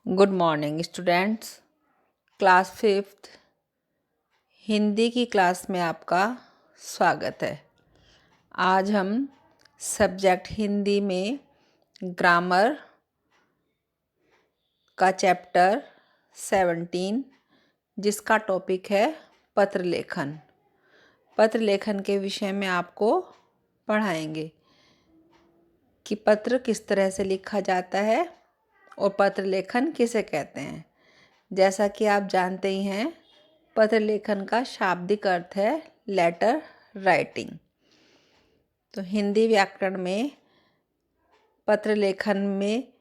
Good morning students. Class fifth Hindi की class में आपका स्वागत है। आज हम सब्जेक्ट हिंदी में ग्रामर का चैप्टर 17 जिसका टॉपिक है पत्र लेखन। पत्र लेखन के विषय में आपको पढ़ाएंगे कि पत्र किस तरह से लिखा जाता है और पत्र लेखन किसे कहते हैं। जैसा कि आप जानते ही हैं, पत्र लेखन का शाब्दिक अर्थ है लेटर राइटिंग। तो हिंदी व्याकरण में पत्र लेखन में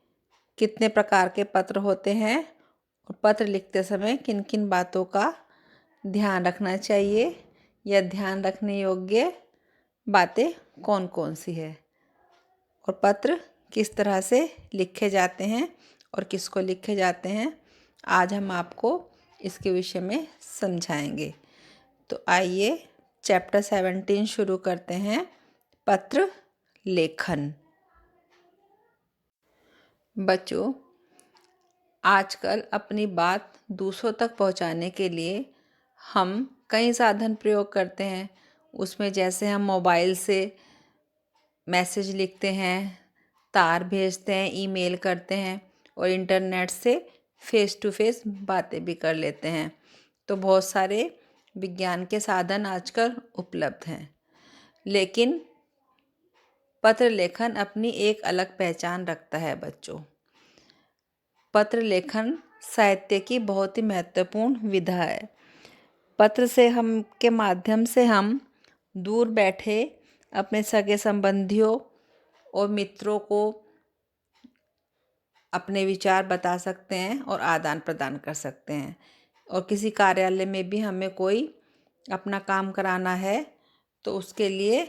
कितने प्रकार के पत्र होते हैं और पत्र लिखते समय किन किन बातों का ध्यान रखना चाहिए या ध्यान रखने योग्य बातें कौन कौन सी है और पत्र किस तरह से लिखे जाते हैं और किसको लिखे जाते हैं, आज हम आपको इसके विषय में समझाएंगे। तो आइए चैप्टर 17 शुरू करते हैं। पत्र लेखन। बच्चों, आजकल अपनी बात दूसरों तक पहुंचाने के लिए हम कई साधन प्रयोग करते हैं। उसमें जैसे हम मोबाइल से मैसेज लिखते हैं, तार भेजते हैं, ईमेल करते हैं और इंटरनेट से फेस टू फेस बातें भी कर लेते हैं। तो बहुत सारे विज्ञान के साधन आजकल उपलब्ध हैं, लेकिन पत्र लेखन अपनी एक अलग पहचान रखता है। बच्चों, पत्र लेखन साहित्य की बहुत ही महत्वपूर्ण विधा है। पत्र से हम के माध्यम से हम दूर बैठे अपने सगे संबंधियों और मित्रों को अपने विचार बता सकते हैं और आदान प्रदान कर सकते हैं। और किसी कार्यालय में भी हमें कोई अपना काम कराना है तो उसके लिए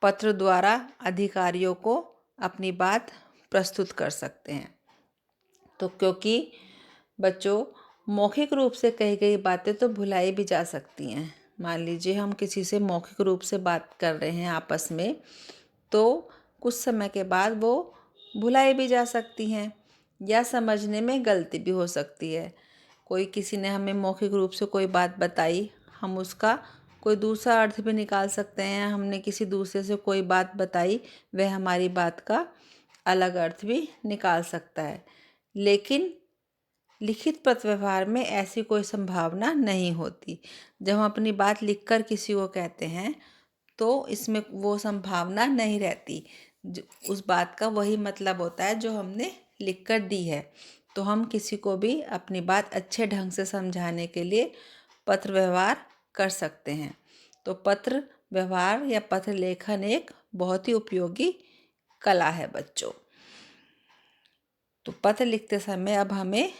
पत्र द्वारा अधिकारियों को अपनी बात प्रस्तुत कर सकते हैं। तो क्योंकि बच्चों, मौखिक रूप से कही गई बातें तो भुलाई भी जा सकती हैं। मान लीजिए हम किसी से मौखिक रूप से बात कर रहे हैं आपस में, तो कुछ समय के बाद वो भुलाई भी जा सकती हैं या समझने में गलती भी हो सकती है। कोई किसी ने हमें मौखिक रूप से कोई बात बताई, हम उसका कोई दूसरा अर्थ भी निकाल सकते हैं। हमने किसी दूसरे से कोई बात बताई, वह हमारी बात का अलग अर्थ भी निकाल सकता है। लेकिन लिखित पत्र व्यवहार में ऐसी कोई संभावना नहीं होती। जब हम अपनी बात लिखकर किसी को कहते हैं तो इसमें वो संभावना नहीं रहती। उस बात का वही मतलब होता है जो हमने लिखकर दी है। तो हम किसी को भी अपनी बात अच्छे ढंग से समझाने के लिए पत्र व्यवहार कर सकते हैं। तो पत्र व्यवहार या पत्र लेखन एक बहुत ही उपयोगी कला है बच्चों। तो पत्र लिखते समय अब हमें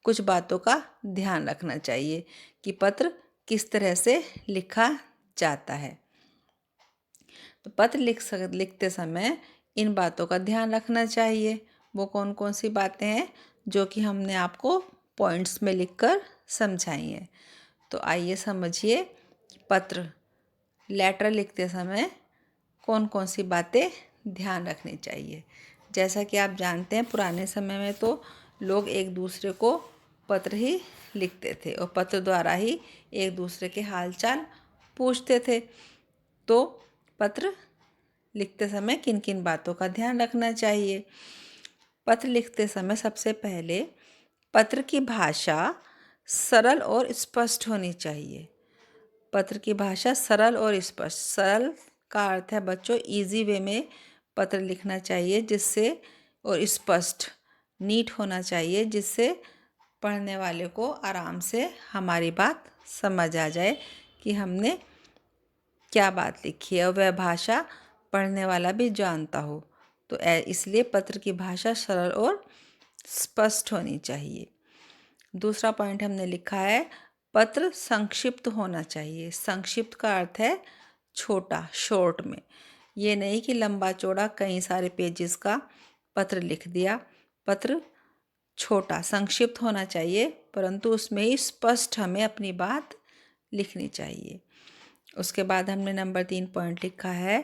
कुछ बातों का ध्यान रखना चाहिए कि पत्र किस तरह से लिखा जाता है। तो पत्र लिखते समय इन बातों का ध्यान रखना चाहिए। वो कौन कौन सी बातें हैं जो कि हमने आपको पॉइंट्स में लिखकर समझाई हैं। तो आइए समझिए पत्र लेटर लिखते समय कौन कौन सी बातें ध्यान रखनी चाहिए। जैसा कि आप जानते हैं, पुराने समय में तो लोग एक दूसरे को पत्र ही लिखते थे और पत्र द्वारा ही एक दूसरे के हालचाल पूछते थे। तो पत्र लिखते समय किन किन बातों का ध्यान रखना चाहिए। पत्र लिखते समय सबसे पहले पत्र की भाषा सरल और स्पष्ट होनी चाहिए। पत्र की भाषा सरल और स्पष्ट। सरल का अर्थ है बच्चों इजी वे में पत्र लिखना चाहिए, जिससे और स्पष्ट नीट होना चाहिए, जिससे पढ़ने वाले को आराम से हमारी बात समझ आ जाए कि हमने क्या बात लिखी है और वह भाषा पढ़ने वाला भी जानता हो। तो इसलिए पत्र की भाषा सरल और स्पष्ट होनी चाहिए। दूसरा पॉइंट हमने लिखा है पत्र संक्षिप्त होना चाहिए। संक्षिप्त का अर्थ है छोटा, शॉर्ट में। ये नहीं कि लंबा चौड़ा कई सारे पेजेस का पत्र लिख दिया। पत्र छोटा संक्षिप्त होना चाहिए, परंतु उसमें ही स्पष्ट हमें अपनी बात लिखनी चाहिए। उसके बाद हमने नंबर 3 पॉइंट लिखा है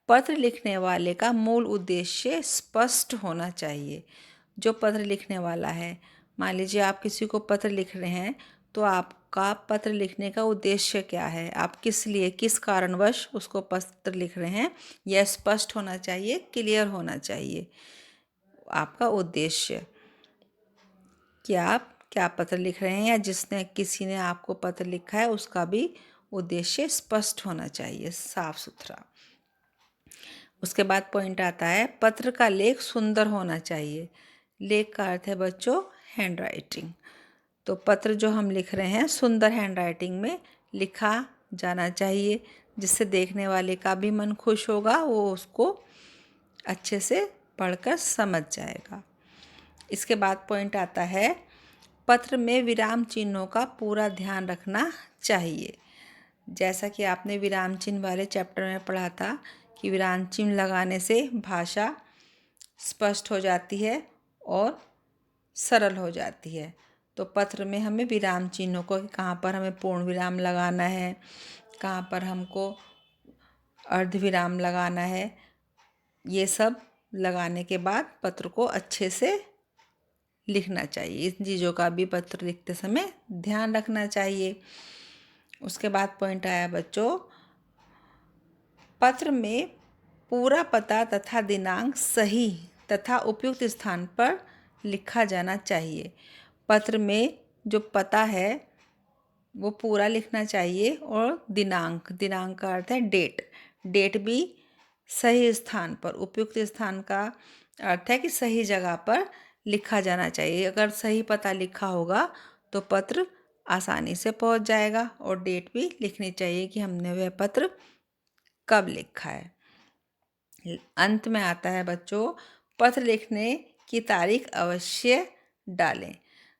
पत्र लिखने वाले का मूल उद्देश्य स्पष्ट होना चाहिए। जो पत्र लिखने वाला है, मान लीजिए आप किसी को पत्र लिख रहे हैं, तो आपका पत्र लिखने का उद्देश्य क्या है, आप किस लिए, किस कारणवश उसको पत्र लिख रहे हैं, यह स्पष्ट होना चाहिए, क्लियर होना चाहिए आपका उद्देश्य कि आप क्या पत्र लिख रहे हैं, या जिसने किसी ने आपको पत्र लिखा है उसका भी उद्देश्य स्पष्ट होना चाहिए, साफ सुथरा। उसके बाद पॉइंट आता है पत्र का लेख सुंदर होना चाहिए। लेख का अर्थ है बच्चों हैंड राइटिंग। तो पत्र जो हम लिख रहे हैं सुंदर हैंड राइटिंग में लिखा जाना चाहिए, जिससे देखने वाले का भी मन खुश होगा, वो उसको अच्छे से पढ़कर समझ जाएगा। इसके बाद पॉइंट आता है पत्र में विराम चिन्हों का पूरा ध्यान रखना चाहिए। जैसा कि आपने विराम चिन्ह वाले चैप्टर में पढ़ा था कि विराम चिन्ह लगाने से भाषा स्पष्ट हो जाती है और सरल हो जाती है। तो पत्र में हमें विराम चिन्हों को, कहाँ पर हमें पूर्ण विराम लगाना है, कहाँ पर हमको अर्ध विराम लगाना है, ये सब लगाने के बाद पत्र को अच्छे से लिखना चाहिए। इन चीज़ों का भी पत्र लिखते समय ध्यान रखना चाहिए। उसके बाद पॉइंट आया बच्चों पत्र में पूरा पता तथा दिनांक सही तथा उपयुक्त स्थान पर लिखा जाना चाहिए। पत्र में जो पता है वो पूरा लिखना चाहिए, और दिनांक, दिनांक का अर्थ है डेट, डेट भी सही स्थान पर, उपयुक्त स्थान का अर्थ है कि सही जगह पर लिखा जाना चाहिए। अगर सही पता लिखा होगा तो पत्र आसानी से पहुंच जाएगा, और डेट भी लिखनी चाहिए कि हमने वह पत्र कब लिखा है। अंत में आता है बच्चों पत्र लिखने की तारीख अवश्य डालें।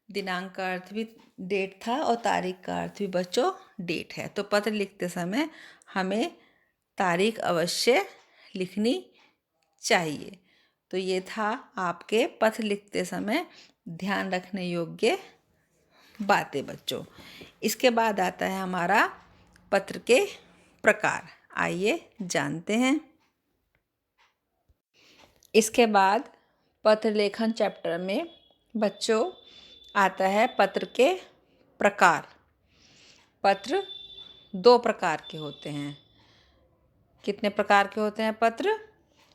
दिनांक का अर्थ भी डेट था और तारीख का अर्थ भी बच्चों डेट है। तो पत्र लिखते समय हमें तारीख अवश्य लिखनी चाहिए। तो ये था आपके पत्र लिखते समय ध्यान रखने योग्य बातें बच्चों। इसके बाद आता है हमारा पत्र के प्रकार। आइए जानते हैं। इसके बाद पत्र लेखन चैप्टर में बच्चों आता है पत्र के प्रकार। पत्र 2 प्रकार के होते हैं। कितने प्रकार के होते हैं पत्र?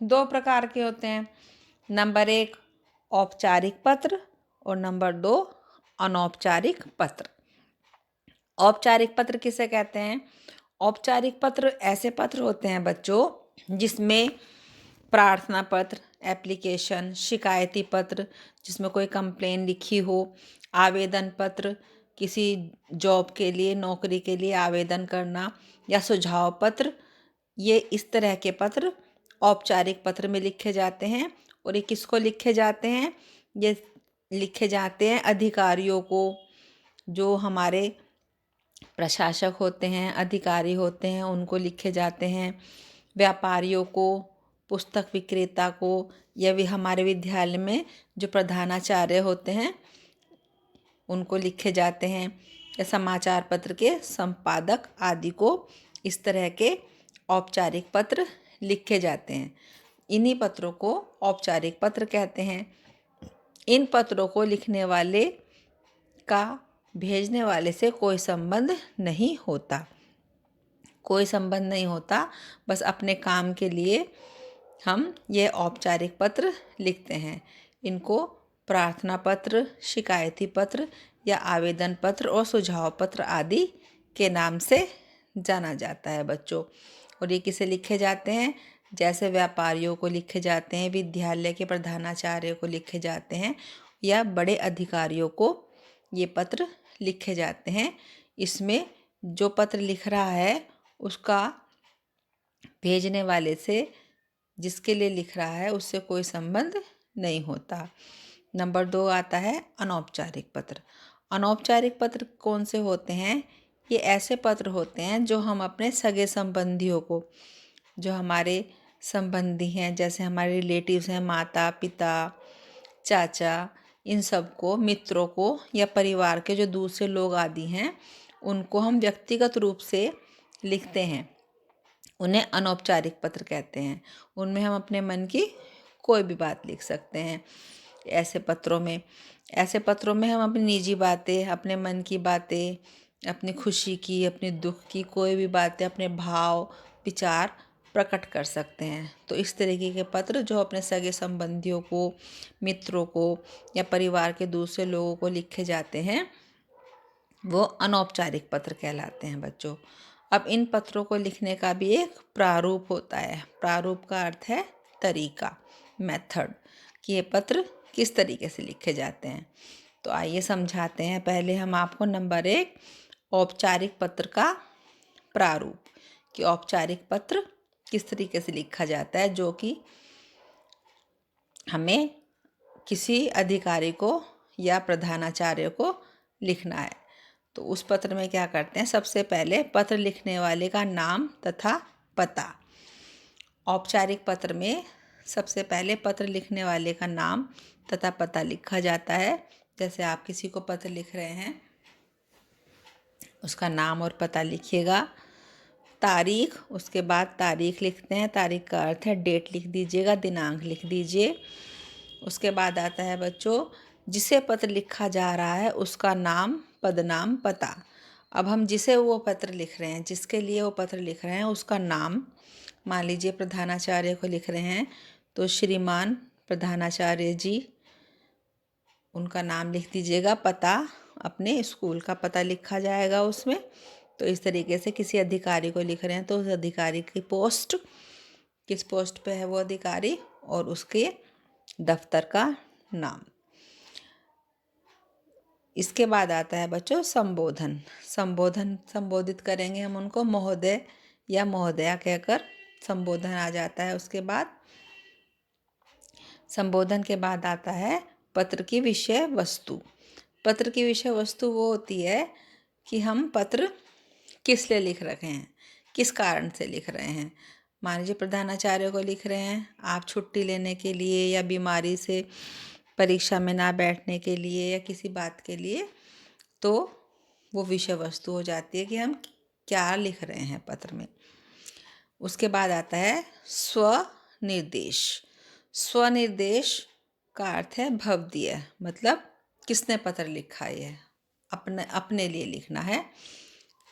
2 प्रकार के होते हैं। नंबर 1 औपचारिक पत्र और नंबर 2 अनौपचारिक पत्र। औपचारिक पत्र किसे कहते हैं? औपचारिक पत्र ऐसे पत्र होते हैं बच्चों जिसमें प्रार्थना पत्र, एप्लीकेशन, शिकायती पत्र जिसमें कोई कंप्लेन लिखी हो, आवेदन पत्र किसी जॉब के लिए, नौकरी के लिए आवेदन करना, या सुझाव पत्र, ये इस तरह के पत्र औपचारिक पत्र में लिखे जाते हैं। और ये किसको लिखे जाते हैं? ये लिखे जाते हैं अधिकारियों को, जो हमारे प्रशासक होते हैं, अधिकारी होते हैं, उनको लिखे जाते हैं। व्यापारियों को, पुस्तक विक्रेता को, या भी हमारे विद्यालय में जो प्रधानाचार्य होते हैं उनको लिखे जाते हैं, या समाचार पत्र के संपादक आदि को इस तरह के औपचारिक पत्र लिखे जाते हैं। इन्हीं पत्रों को औपचारिक पत्र कहते हैं। इन पत्रों को लिखने वाले का भेजने वाले से कोई संबंध नहीं होता, कोई संबंध नहीं होता। बस अपने काम के लिए हम ये औपचारिक पत्र लिखते हैं। इनको प्रार्थना पत्र, शिकायती पत्र या आवेदन पत्र और सुझाव पत्र आदि के नाम से जाना जाता है बच्चों। और ये किसे लिखे जाते हैं? जैसे व्यापारियों को लिखे जाते हैं, विद्यालय के प्रधानाचार्य को लिखे जाते हैं, या बड़े अधिकारियों को ये पत्र लिखे जाते हैं। इसमें जो पत्र लिख रहा है उसका भेजने वाले से, जिसके लिए लिख रहा है, उससे कोई संबंध नहीं होता। नंबर 2 आता है अनौपचारिक पत्र। अनौपचारिक पत्र कौन से होते हैं? ये ऐसे पत्र होते हैं जो हम अपने सगे संबंधियों को, जो हमारे संबंधी हैं, जैसे हमारे रिलेटिव्स हैं, माता पिता, चाचा, इन सबको, मित्रों को, या परिवार के जो दूसरे लोग आदि हैं, उनको हम व्यक्तिगत रूप से लिखते हैं। उन्हें अनौपचारिक पत्र कहते हैं। उनमें हम अपने मन की कोई भी बात लिख सकते हैं। ऐसे पत्रों में हम अपनी निजी बातें, अपने मन की बातें, अपनी खुशी की, अपने दुख की कोई भी बातें, अपने भाव विचार प्रकट कर सकते हैं। तो इस तरीके के पत्र जो अपने सगे संबंधियों को, मित्रों को या परिवार के दूसरे लोगों को लिखे जाते हैं वो अनौपचारिक पत्र कहलाते हैं बच्चों। अब इन पत्रों को लिखने का भी एक प्रारूप होता है। प्रारूप का अर्थ है तरीका, मेथड, कि ये पत्र किस तरीके से लिखे जाते हैं। तो आइए समझाते हैं। पहले हम आपको नंबर 1 औपचारिक पत्र का प्रारूप, कि औपचारिक पत्र किस तरीके से लिखा जाता है, जो कि हमें किसी अधिकारी को या प्रधानाचार्य को लिखना है। तो उस पत्र में क्या करते हैं, सबसे पहले पत्र लिखने वाले का नाम तथा पता। औपचारिक पत्र में सबसे पहले पत्र लिखने वाले का नाम तथा पता लिखा जाता है। जैसे आप किसी को पत्र लिख रहे हैं, उसका नाम और पता लिखिएगा। तारीख, उसके बाद तारीख लिखते हैं। तारीख का अर्थ है डेट लिख दीजिएगा, दिनांक लिख दीजिए। उसके बाद आता है बच्चों, जिसे पत्र लिखा जा रहा है उसका नाम, पदनाम, पता। अब हम जिसे वो पत्र लिख रहे हैं, जिसके लिए वो पत्र लिख रहे हैं, उसका नाम, मान लीजिए प्रधानाचार्य को लिख रहे हैं तो श्रीमान प्रधानाचार्य जी, उनका नाम लिख दीजिएगा। पता, अपने स्कूल का पता लिखा जाएगा उसमें। तो इस तरीके से किसी अधिकारी को लिख रहे हैं तो उस अधिकारी की पोस्ट, किस पोस्ट पे है वो अधिकारी, और उसके दफ्तर का नाम। इसके बाद आता है बच्चों संबोधन। संबोधित करेंगे हम उनको महोदय या महोदया कहकर, संबोधन आ जाता है। उसके बाद संबोधन के बाद आता है पत्र की विषय वस्तु। पत्र की विषय वस्तु वो होती है कि हम पत्र किस लिए लिख रहे हैं, किस कारण से लिख रहे हैं। मान लीजिए प्रधानाचार्य को लिख रहे हैं आप छुट्टी लेने के लिए, या बीमारी से परीक्षा में ना बैठने के लिए, या किसी बात के लिए, तो वो विषय वस्तु हो जाती है कि हम क्या लिख रहे हैं पत्र में। उसके बाद आता है स्वनिर्देश। स्वनिर्देश का अर्थ है भवदीय, मतलब किसने पत्र लिखा है, अपने लिए लिखना है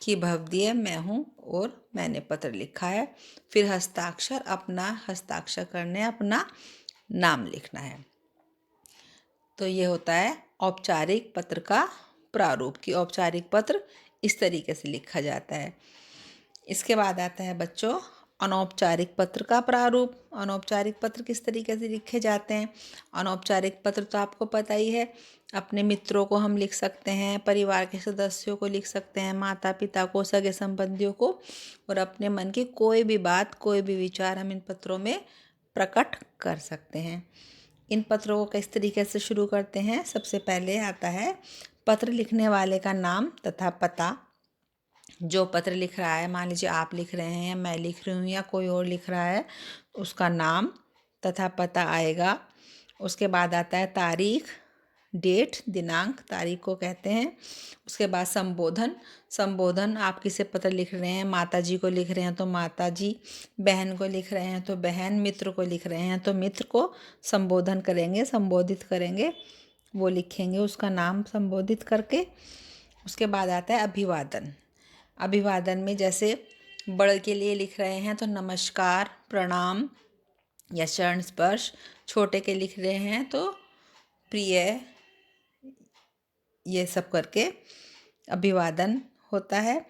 कि भवदीय मैं हूँ और मैंने पत्र लिखा है। फिर हस्ताक्षर, अपना हस्ताक्षर करने, अपना नाम लिखना है। तो ये होता है औपचारिक पत्र का प्रारूप, कि औपचारिक पत्र इस तरीके से लिखा जाता है। इसके बाद आता है बच्चों अनौपचारिक पत्र का प्रारूप। अनौपचारिक पत्र किस तरीके से लिखे जाते हैं। अनौपचारिक पत्र तो आपको पता ही है, अपने मित्रों को हम लिख सकते हैं, परिवार के सदस्यों को लिख सकते हैं, माता पिता को, सगे संबंधियों को, और अपने मन की कोई भी बात, कोई भी विचार हम इन पत्रों में प्रकट कर सकते हैं। इन पत्रों को किस तरीके से शुरू करते हैं। सबसे पहले आता है पत्र लिखने वाले का नाम तथा पता। जो पत्र लिख रहा है, मान लीजिए आप लिख रहे हैं या मैं लिख रही हूँ या कोई और लिख रहा है, उसका नाम तथा पता आएगा। उसके बाद आता है तारीख, डेट, दिनांक, तारीख को कहते हैं। उसके बाद संबोधन, आप किसे पत्र लिख रहे हैं, माता जी को लिख रहे हैं तो माता जी, बहन को लिख रहे हैं तो बहन, मित्र को लिख रहे हैं तो मित्र को संबोधन करेंगे, संबोधित करेंगे, वो लिखेंगे उसका नाम संबोधित करके। उसके बाद आता है अभिवादन। अभिवादन में जैसे बड़े के लिए लिख रहे हैं तो नमस्कार, प्रणाम या चरण स्पर्श। छोटे के लिख रहे हैं तो प्रिय, ये सब करके अभिवादन होता है।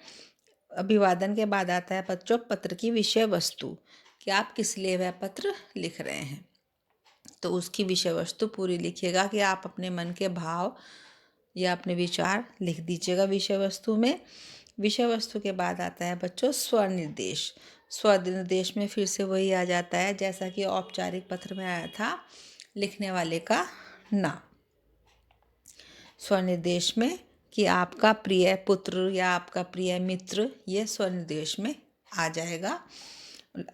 अभिवादन के बाद आता है बच्चों पत्र की विषय वस्तु, कि आप किस लिए वह पत्र लिख रहे हैं। तो उसकी विषय वस्तु पूरी लिखिएगा, कि आप अपने मन के भाव या अपने विचार लिख दीजिएगा विषय वस्तु में। विषय वस्तु के बाद आता है बच्चों स्वनिर्देश। स्वनिर्देश में फिर से वही आ जाता है जैसा कि औपचारिक पत्र में आया था, लिखने वाले का नाम। स्वनिर्देश में कि आपका प्रिय पुत्र या आपका प्रिय मित्र, ये स्वनिर्देश में आ जाएगा।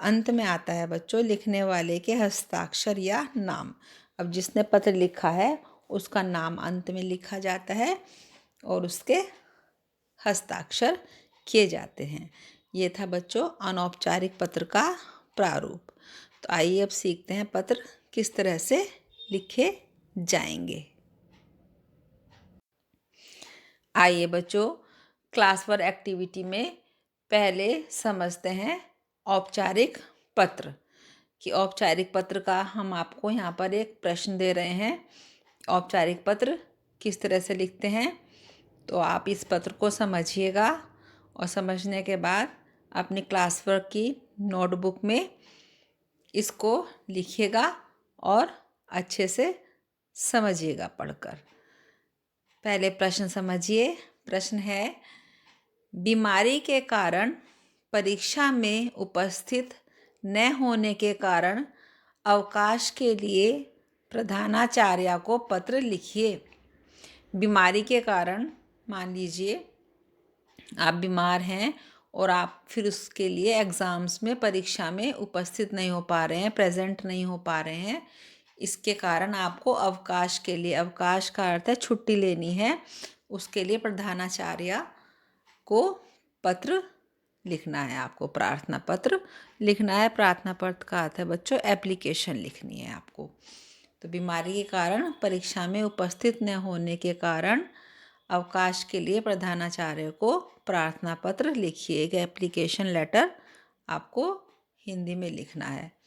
अंत में आता है बच्चों लिखने वाले के हस्ताक्षर या नाम। अब जिसने पत्र लिखा है उसका नाम अंत में लिखा जाता है और उसके हस्ताक्षर किए जाते हैं। ये था बच्चों अनौपचारिक पत्र का प्रारूप। तो आइए अब सीखते हैं पत्र किस तरह से लिखे जाएंगे। आइए बच्चों, क्लास वर्क एक्टिविटी में पहले समझते हैं औपचारिक पत्र। कि औपचारिक पत्र का हम आपको यहाँ पर एक प्रश्न दे रहे हैं। औपचारिक पत्र किस तरह से लिखते हैं, तो आप इस पत्र को समझिएगा और समझने के बाद अपनी क्लास वर्क की नोटबुक में इसको लिखिएगा और अच्छे से समझिएगा पढ़कर। पहले प्रश्न समझिए। प्रश्न है, बीमारी के कारण परीक्षा में उपस्थित न होने के कारण अवकाश के लिए प्रधानाचार्य को पत्र लिखिए। बीमारी के कारण, मान लीजिए आप बीमार हैं और आप फिर उसके लिए एग्ज़ाम्स में, परीक्षा में उपस्थित नहीं हो पा रहे हैं, प्रेजेंट नहीं हो पा रहे हैं, इसके कारण आपको अवकाश के लिए, अवकाश का अर्थ है छुट्टी लेनी है, उसके लिए प्रधानाचार्य को पत्र लिखना है। आपको प्रार्थना पत्र लिखना है। प्रार्थना पत्र का अर्थ है बच्चों एप्लीकेशन लिखनी है आपको। तो बीमारी के कारण परीक्षा में उपस्थित न होने के कारण अवकाश के लिए प्रधानाचार्य को प्रार्थना पत्र लिखिए। एक एप्लीकेशन लेटर आपको हिंदी में लिखना है।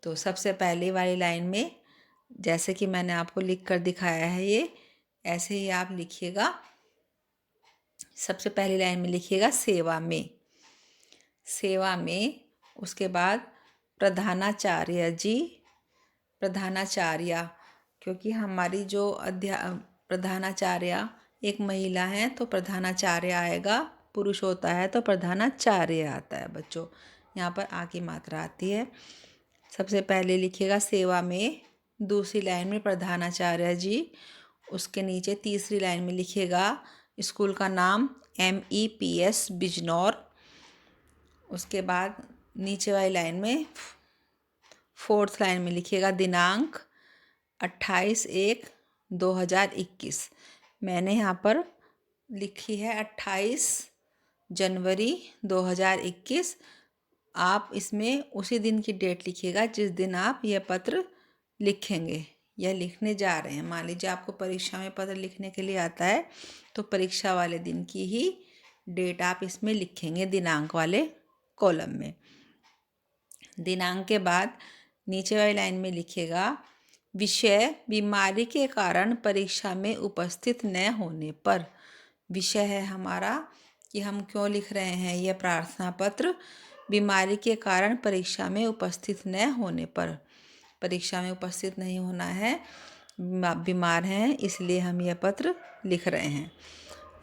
तो सबसे पहले वाली लाइन में, जैसे कि मैंने आपको लिख कर दिखाया है, ये ऐसे ही आप लिखिएगा। सबसे पहली लाइन में लिखिएगा सेवा में, सेवा में। उसके बाद प्रधानाचार्य जी, प्रधानाचार्य, क्योंकि हमारी जो प्रधानाचार्य एक महिला है तो प्रधानाचार्य आएगा, पुरुष होता है तो प्रधानाचार्य आता है बच्चों। यहाँ पर आ की मात्रा आती है। सबसे पहले लिखिएगा सेवा में, दूसरी लाइन में प्रधानाचार्य जी, उसके नीचे तीसरी लाइन में लिखिएगा स्कूल का नाम MEPS बिजनौर। उसके बाद नीचे वाली लाइन में, फोर्थ लाइन में लिखिएगा दिनांक 28/1/2021। मैंने यहाँ पर लिखी है 28 जनवरी 2021। आप इसमें उसी दिन की डेट लिखिएगा जिस दिन आप यह पत्र लिखेंगे या लिखने जा रहे हैं। मान लीजिए आपको परीक्षा में पत्र लिखने के लिए आता है तो परीक्षा वाले दिन की ही डेट आप इसमें लिखेंगे दिनांक वाले कॉलम में। दिनांक के बाद नीचे वाली लाइन में लिखिएगा विषय बीमारी के कारण परीक्षा में उपस्थित न होने पर। विषय है हमारा कि हम क्यों लिख रहे हैं यह प्रार्थना पत्र। बीमारी के कारण परीक्षा में उपस्थित न होने पर, परीक्षा में उपस्थित नहीं होना है, बीमार हैं इसलिए हम यह पत्र लिख रहे हैं।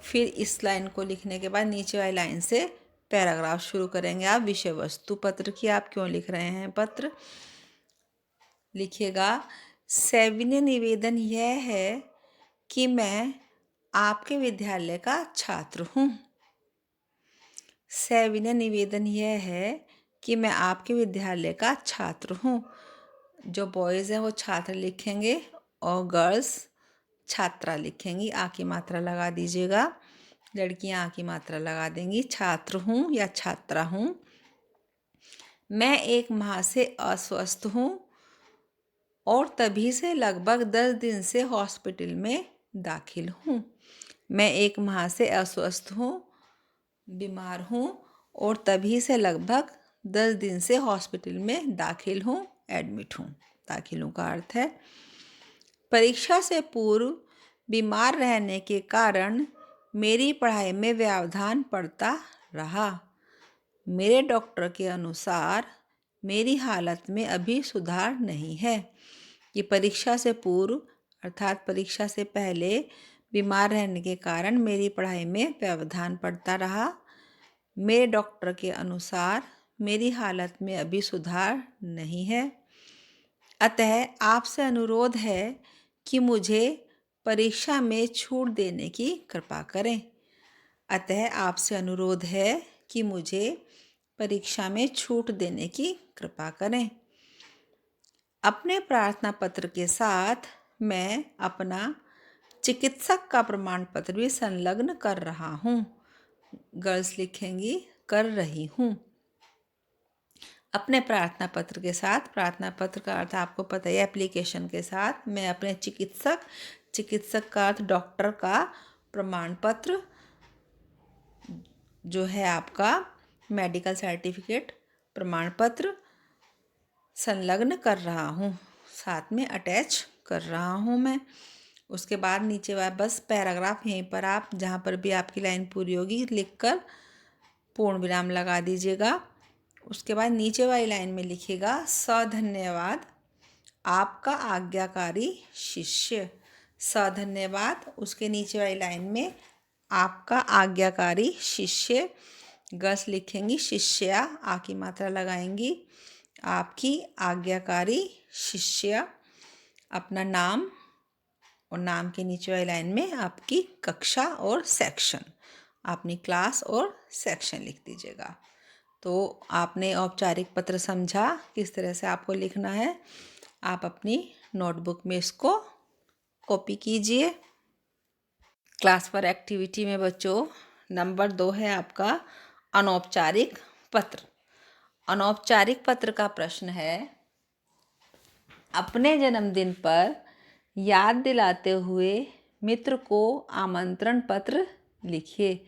फिर इस लाइन को लिखने के बाद नीचे वाली लाइन से पैराग्राफ शुरू करेंगे आप विषय वस्तु पत्र की, आप क्यों लिख रहे हैं पत्र। लिखिएगा सविनय निवेदन यह है कि मैं आपके विद्यालय का छात्र हूँ। सविनय निवेदन यह है कि मैं आपके विद्यालय का छात्र हूँ। जो बॉयज़ हैं वो छात्र लिखेंगे और गर्ल्स छात्रा लिखेंगी। आ की मात्रा लगा दीजिएगा। लड़कियां आ की मात्रा लगा देंगी। छात्र हूँ या छात्रा हूँ। मैं 1 माह से अस्वस्थ हूँ और तभी से लगभग 10 दिन से हॉस्पिटल में दाखिल हूँ। मैं 1 माह से अस्वस्थ हूँ, बीमार हूँ और तभी से लगभग 10 दिन से हॉस्पिटल में दाखिल हूँ, एडमिट हूँ। दाखिल हूँ का अर्थ है परीक्षा से पूर्व बीमार रहने के कारण मेरी पढ़ाई में व्यवधान पड़ता रहा। मेरे डॉक्टर के अनुसार मेरी हालत में अभी सुधार नहीं है। कि परीक्षा से पूर्व अर्थात परीक्षा से पहले बीमार रहने के कारण मेरी पढ़ाई में व्यवधान पड़ता रहा। मेरे डॉक्टर के अनुसार मेरी हालत में अभी सुधार नहीं है। अतः आपसे अनुरोध है कि मुझे परीक्षा में छूट देने की कृपा करें। अतः आपसे अनुरोध है कि मुझे परीक्षा में छूट देने की कृपा करें। अपने प्रार्थना पत्र के साथ मैं अपना चिकित्सक का प्रमाण पत्र भी संलग्न कर रहा हूँ। गर्ल्स लिखेंगी कर रही हूँ। अपने प्रार्थना पत्र के साथ, प्रार्थना पत्र का अर्थ आपको पता है, एप्लीकेशन के साथ मैं अपने चिकित्सक का अर्थ डॉक्टर का प्रमाण पत्र जो है आपका मेडिकल सर्टिफिकेट प्रमाण पत्र संलग्न कर रहा हूँ, साथ में अटैच कर रहा हूँ मैं। उसके बाद नीचे वाला बस पैराग्राफ यहीं पर आप जहाँ पर भी आपकी लाइन पूरी होगी लिखकर पूर्ण विराम लगा दीजिएगा। उसके बाद नीचे वाली लाइन में लिखिएगा सधन्यवाद आपका आज्ञाकारी शिष्य। सधन्यवाद, उसके नीचे वाली लाइन में आपका आज्ञाकारी शिष्य, गस लिखेंगी, शिष्या आ की मात्रा लगाएंगी, आपकी आज्ञाकारी शिष्य, अपना नाम और नाम के नीचे वाली लाइन में आपकी कक्षा और सेक्शन, अपनी क्लास और सेक्शन लिख दीजिएगा। तो आपने औपचारिक पत्र समझा किस तरह से आपको लिखना है। आप अपनी नोटबुक में इसको कॉपी कीजिए। क्लास 4 एक्टिविटी में बच्चों नंबर 2 है आपका अनौपचारिक पत्र। अनौपचारिक पत्र का प्रश्न है, अपने जन्मदिन पर याद दिलाते हुए मित्र को आमंत्रण पत्र लिखिए।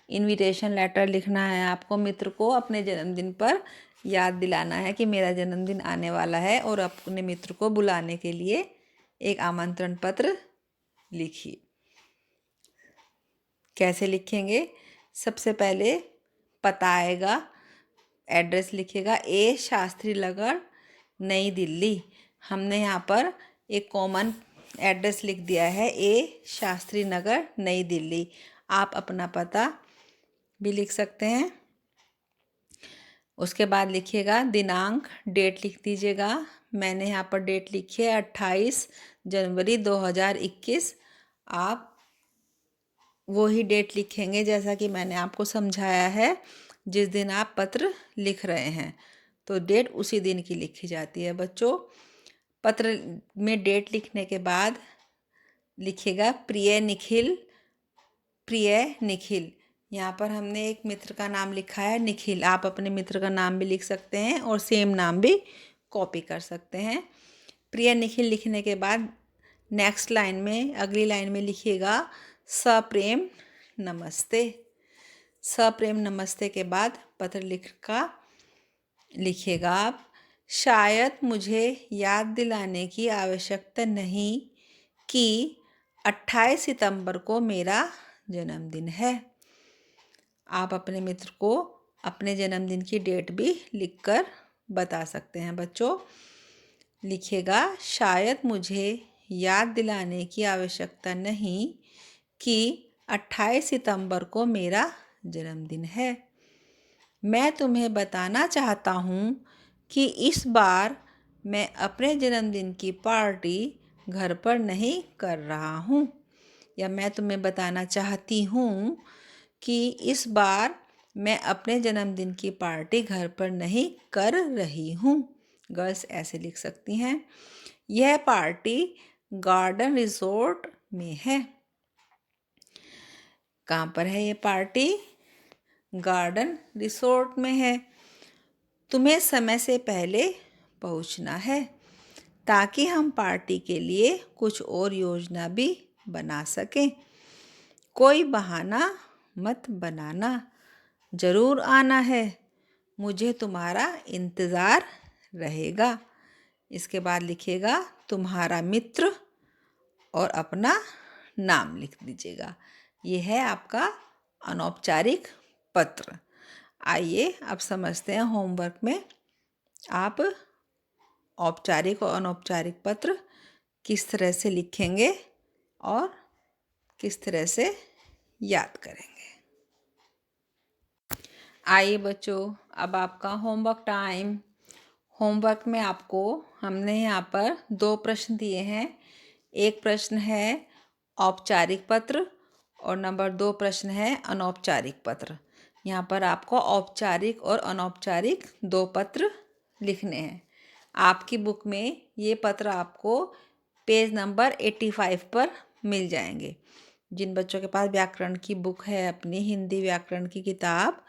इनविटेशन लेटर लिखना है आपको, मित्र को अपने जन्मदिन पर याद दिलाना है कि मेरा जन्मदिन आने वाला है और अपने मित्र को बुलाने के लिए एक आमंत्रण पत्र लिखिए। कैसे लिखेंगे? सबसे पहले पता आएगा, एड्रेस लिखिएगा, ए शास्त्री नगर नई दिल्ली। हमने यहाँ पर एक कॉमन एड्रेस लिख दिया है, ए शास्त्री नगर नई दिल्ली। आप अपना पता भी लिख सकते हैं। उसके बाद लिखिएगा दिनांक, डेट लिख दीजिएगा। मैंने यहाँ पर डेट लिखी है 28 जनवरी 2021। आप वही डेट लिखेंगे जैसा कि मैंने आपको समझाया है, जिस दिन आप पत्र लिख रहे हैं तो डेट उसी दिन की लिखी जाती है बच्चों। पत्र में डेट लिखने के बाद लिखिएगा प्रिय निखिल। प्रिय निखिल, यहाँ पर हमने एक मित्र का नाम लिखा है निखिल। आप अपने मित्र का नाम भी लिख सकते हैं और सेम नाम भी कॉपी कर सकते हैं। प्रिय निखिल लिखने के बाद नेक्स्ट लाइन में, अगली लाइन में लिखिएगा सप्रेम नमस्ते। सप्रेम नमस्ते के बाद पत्र लिखिएगा आप, शायद मुझे याद दिलाने की आवश्यकता नहीं कि 28 सितंबर को मेरा जन्मदिन है। आप अपने मित्र को अपने जन्मदिन की डेट भी लिखकर बता सकते हैं बच्चों। लिखिएगा शायद मुझे याद दिलाने की आवश्यकता नहीं कि 28 सितंबर को मेरा जन्मदिन है। मैं तुम्हें बताना चाहता हूँ कि इस बार मैं अपने जन्मदिन की पार्टी घर पर नहीं कर रहा हूँ। या मैं तुम्हें बताना चाहती हूँ कि इस बार मैं अपने जन्मदिन की पार्टी घर पर नहीं कर रही हूँ। गर्ल्स ऐसे लिख सकती हैं। यह पार्टी गार्डन रिजॉर्ट में है। कहाँ पर है ये पार्टी? गार्डन रिसोर्ट में है। तुम्हें समय से पहले पहुंचना है ताकि हम पार्टी के लिए कुछ और योजना भी बना सकें। कोई बहाना मत बनाना, ज़रूर आना है, मुझे तुम्हारा इंतज़ार रहेगा। इसके बाद लिखिएगा तुम्हारा मित्र और अपना नाम लिख दीजिएगा। ये है आपका अनौपचारिक पत्र। आइए अब समझते हैं होमवर्क में आप औपचारिक और अनौपचारिक पत्र किस तरह से लिखेंगे और किस तरह से याद करेंगे। आइए बच्चों, अब आपका होमवर्क टाइम। होमवर्क में आपको हमने यहाँ पर 2 प्रश्न दिए हैं। एक प्रश्न है औपचारिक पत्र और नंबर 2 प्रश्न है अनौपचारिक पत्र। यहाँ पर आपको औपचारिक और अनौपचारिक 2 पत्र लिखने हैं। आपकी बुक में ये पत्र आपको पेज नंबर 85 पर मिल जाएंगे। जिन बच्चों के पास व्याकरण की बुक है, अपनी हिंदी व्याकरण की किताब,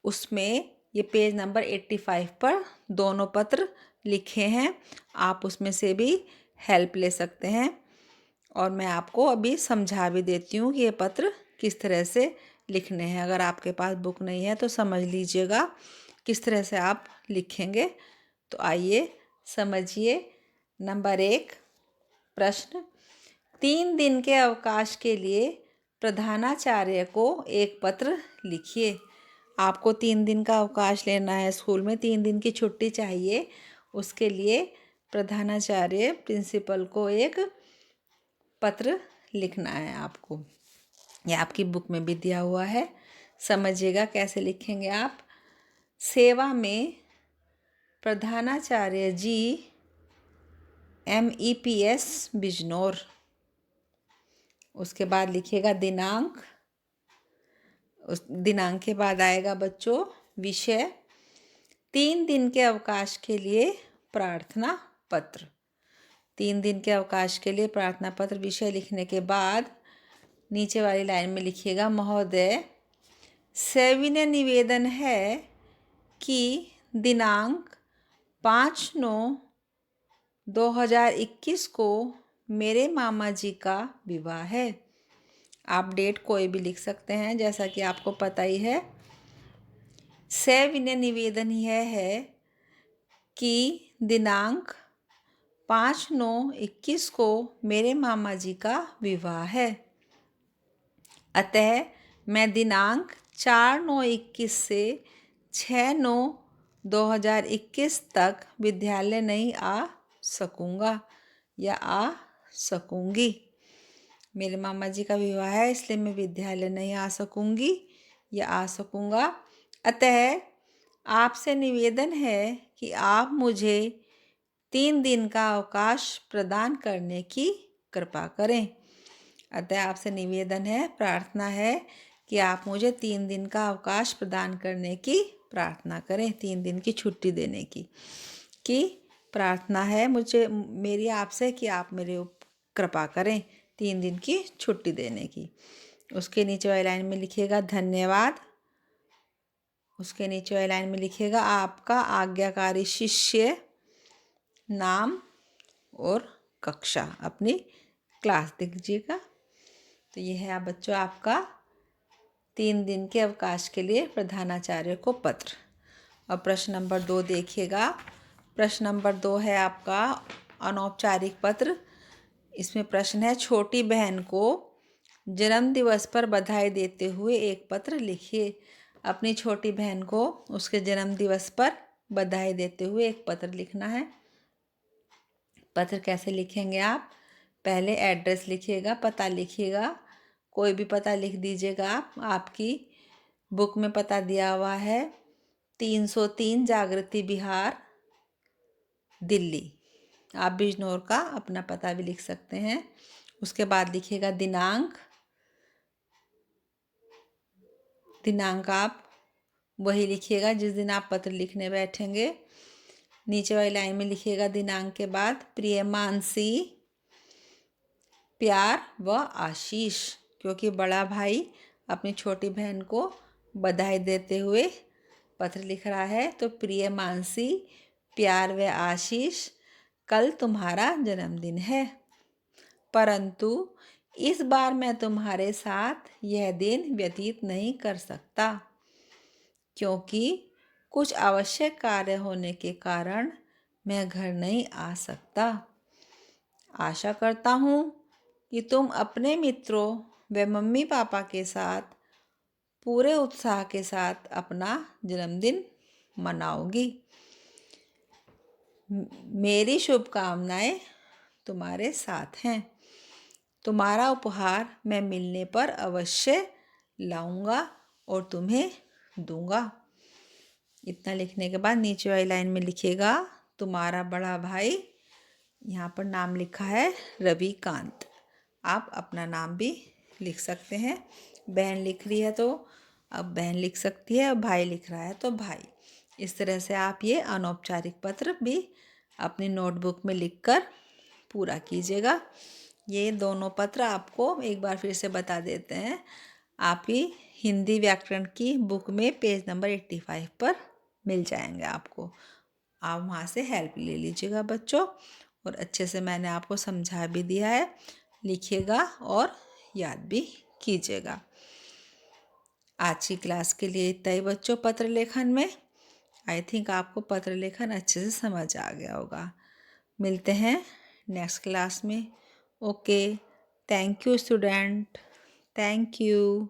उसमें ये पेज नंबर 85 पर दोनों पत्र लिखे हैं। आप उसमें से भी हेल्प ले सकते हैं और मैं आपको अभी समझा भी देती हूँ कि ये पत्र किस तरह से लिखने हैं। अगर आपके पास बुक नहीं है तो समझ लीजिएगा किस तरह से आप लिखेंगे। तो आइए समझिए। नंबर 1 प्रश्न, 3 दिन के अवकाश के लिए प्रधानाचार्य को एक पत्र लिखिए। आपको 3 दिन का अवकाश लेना है, स्कूल में 3 दिन की छुट्टी चाहिए। उसके लिए प्रधानाचार्य प्रिंसिपल को एक पत्र लिखना है आपको। ये आपकी बुक में भी दिया हुआ है, समझिएगा कैसे लिखेंगे आप। सेवा में प्रधानाचार्य जी MEPS बिजनौर। उसके बाद लिखिएगा दिनांक। उस दिनांक के बाद आएगा बच्चों विषय। 3 दिन के अवकाश के लिए प्रार्थना पत्र। 3 दिन के अवकाश के लिए प्रार्थना पत्र विषय लिखने के बाद नीचे वाली लाइन में लिखिएगा, महोदय सविनय निवेदन है कि दिनांक 5/9/2021 को मेरे मामा जी का विवाह है। आप डेट कोई भी लिख सकते हैं, जैसा कि आपको पता ही है। सविनय निवेदन यह है कि दिनांक 5/9/21 को मेरे मामा जी का विवाह है। अतः मैं दिनांक 4/9/21 से 6/9/2021 तक विद्यालय नहीं आ सकूँगा या आ सकूँगी। मेरे मामा जी का विवाह है, इसलिए मैं विद्यालय नहीं आ सकूँगी या आ सकूँगा। अतः आपसे निवेदन है कि आप मुझे 3 दिन का अवकाश प्रदान करने की कृपा करें। अतः आपसे निवेदन है, प्रार्थना है कि आप मुझे 3 दिन का अवकाश प्रदान करने की प्रार्थना करें। 3 दिन की छुट्टी देने की प्रार्थना है मुझे, मेरी आपसे कि आप मेरे कृपा करें 3 दिन की छुट्टी देने की। उसके नीचे वाली लाइन में लिखिएगा धन्यवाद। उसके नीचे वाली लाइन में लिखिएगा आपका आज्ञाकारी शिष्य, नाम और कक्षा, अपनी क्लास दीजिएगा। तो ये है आप बच्चों आपका 3 दिन के अवकाश के लिए प्रधानाचार्य को पत्र। और प्रश्न नंबर 2 देखिएगा। प्रश्न नंबर 2 है आपका अनौपचारिक पत्र। इसमें प्रश्न है, छोटी बहन को जन्म दिवस पर बधाई देते हुए एक पत्र लिखिए। अपनी छोटी बहन को उसके जन्म दिवस पर बधाई देते हुए एक पत्र लिखना है। पत्र कैसे लिखेंगे आप? पहले एड्रेस लिखिएगा, पता लिखिएगा, कोई भी पता लिख दीजिएगा आप। आपकी बुक में पता दिया हुआ है 303 जागृति विहार, दिल्ली। आप बिजनौर का अपना पता भी लिख सकते हैं। उसके बाद लिखिएगा दिनांक। दिनांक आप वही लिखिएगा जिस दिन आप पत्र लिखने बैठेंगे। नीचे वाली लाइन में लिखिएगा दिनांक के बाद प्रिय मानसी, प्यार व आशीष, क्योंकि बड़ा भाई अपनी छोटी बहन को बधाई देते हुए पत्र लिख रहा है। तो प्रिय मानसी, प्यार व आशीष, कल तुम्हारा जन्मदिन है, परंतु इस बार मैं तुम्हारे साथ यह दिन व्यतीत नहीं कर सकता, क्योंकि कुछ आवश्यक कार्य होने के कारण मैं घर नहीं आ सकता। आशा करता हूँ कि तुम अपने मित्रों व मम्मी पापा के साथ पूरे उत्साह के साथ अपना जन्मदिन मनाओगी। मेरी शुभकामनाएं तुम्हारे साथ हैं। तुम्हारा उपहार मैं मिलने पर अवश्य लाऊंगा और तुम्हें दूंगा। इतना लिखने के बाद नीचे वाली लाइन में लिखिएगा तुम्हारा बड़ा भाई। यहाँ पर नाम लिखा है रविकांत। आप अपना नाम भी लिख सकते हैं। बहन लिख रही है तो अब बहन लिख सकती है, और भाई लिख रहा है तो भाई। इस तरह से आप ये अनौपचारिक पत्र भी अपनी नोटबुक में लिखकर पूरा कीजिएगा। ये दोनों पत्र आपको एक बार फिर से बता देते हैं, आपकी हिंदी व्याकरण की बुक में पेज नंबर 85 पर मिल जाएंगे आपको। आप वहाँ से हेल्प ले लीजिएगा बच्चों। और अच्छे से मैंने आपको समझा भी दिया है, लिखिएगा और याद भी कीजिएगा। आज की क्लास के लिए इतना ही बच्चों पत्र लेखन में। आई थिंक आपको पत्र लेखन अच्छे से समझ आ गया होगा। मिलते हैं नेक्स्ट क्लास में। Okay, thank you student, thank you.